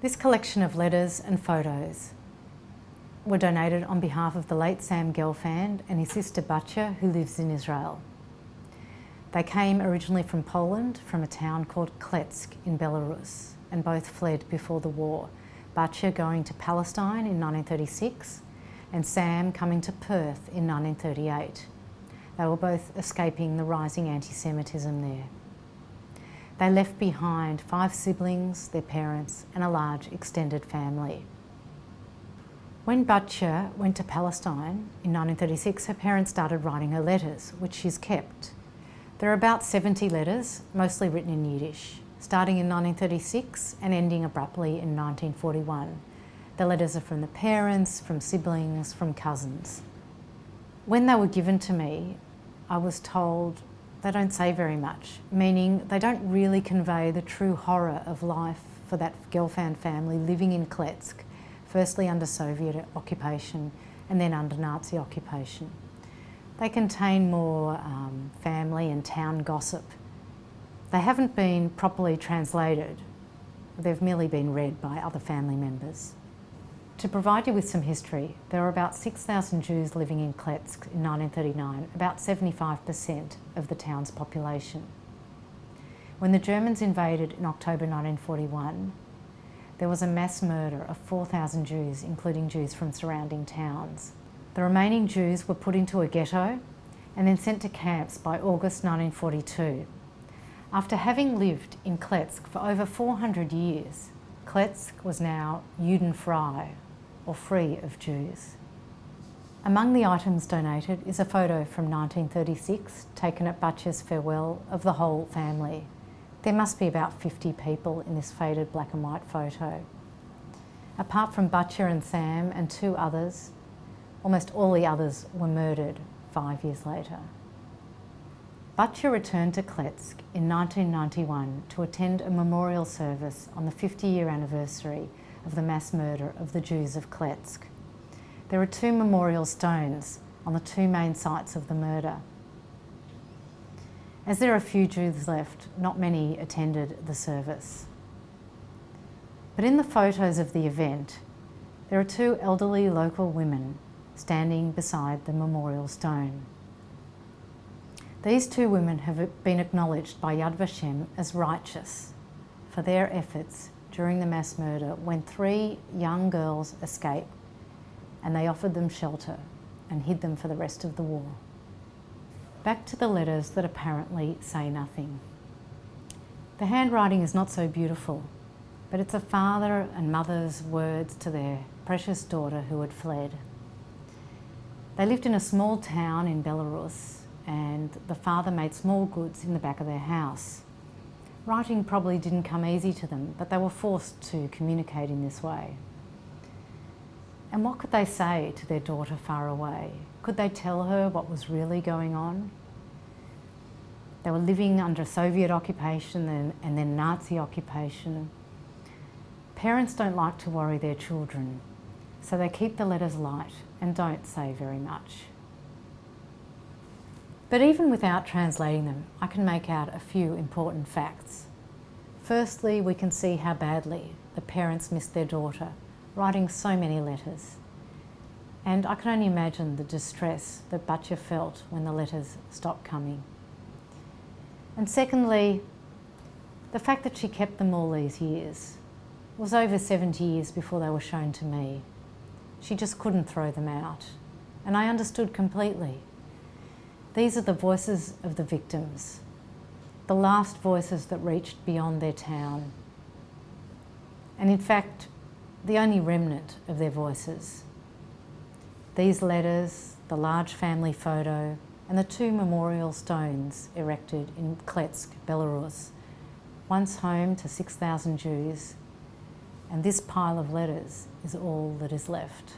This collection of letters and photos were donated on behalf of the late Sam Gelfand and his sister Batya, who lives in Israel. They came originally from Poland, from a town called Kletsk in Belarus, and both fled before the war. Batya going to Palestine in 1936 and Sam coming to Perth in 1938. They were both escaping the rising anti-Semitism there. They left behind 5 siblings, their parents, and a large extended family. When Batya went to Palestine in 1936, her parents started writing her letters, which she's kept. There are about 70 letters, mostly written in Yiddish, starting in 1936 and ending abruptly in 1941. The letters are from the parents, from siblings, from cousins. When they were given to me, I was told they don't say very much, meaning they don't really convey the true horror of life for that Gelfand family living in Kletsk, firstly under Soviet occupation and then under Nazi occupation. They contain more family and town gossip. They haven't been properly translated. They've merely been read by other family members. To provide you with some history, there were about 6,000 Jews living in Kletsk in 1939, about 75% of the town's population. When the Germans invaded in October 1941, there was a mass murder of 4,000 Jews, including Jews from surrounding towns. The remaining Jews were put into a ghetto and then sent to camps by August 1942. After having lived in Kletsk for over 400 years, Kletsk was now Judenfrei, or free of Jews. Among the items donated is a photo from 1936 taken at Batya's farewell of the whole family. There must be about 50 people in this faded black and white photo. Apart from Batya and Sam and 2 others, almost all the others were murdered 5 years later. Batya returned to Kletsk in 1991 to attend a memorial service on the 50-year anniversary of the mass murder of the Jews of Kletsk. There are 2 memorial stones on the 2 main sites of the murder. As there are few Jews left, not many attended the service. But in the photos of the event, there are 2 elderly local women standing beside the memorial stone. These 2 women have been acknowledged by Yad Vashem as righteous for their efforts during the mass murder when 3 young girls escaped and they offered them shelter and hid them for the rest of the war. Back to the letters that apparently say nothing. The handwriting is not so beautiful, but it's a father and mother's words to their precious daughter who had fled. They lived in a small town in Belarus, and the father made small goods in the back of their house. Writing probably didn't come easy to them, but they were forced to communicate in this way. And what could they say to their daughter far away? Could they tell her what was really going on? They were living under Soviet occupation and then Nazi occupation. Parents don't like to worry their children, so they keep the letters light and don't say very much. But even without translating them, I can make out a few important facts. Firstly, we can see how badly the parents missed their daughter, writing so many letters. And I can only imagine the distress that Batya felt when the letters stopped coming. And secondly, the fact that she kept them all these years. It was over 70 years before they were shown to me. She just couldn't throw them out. And I understood completely. These are the voices of the victims, the last voices that reached beyond their town. And in fact, the only remnant of their voices. These letters, the large family photo, and the 2 memorial stones erected in Kletsk, Belarus, once home to 6,000 Jews, and this pile of letters is all that is left.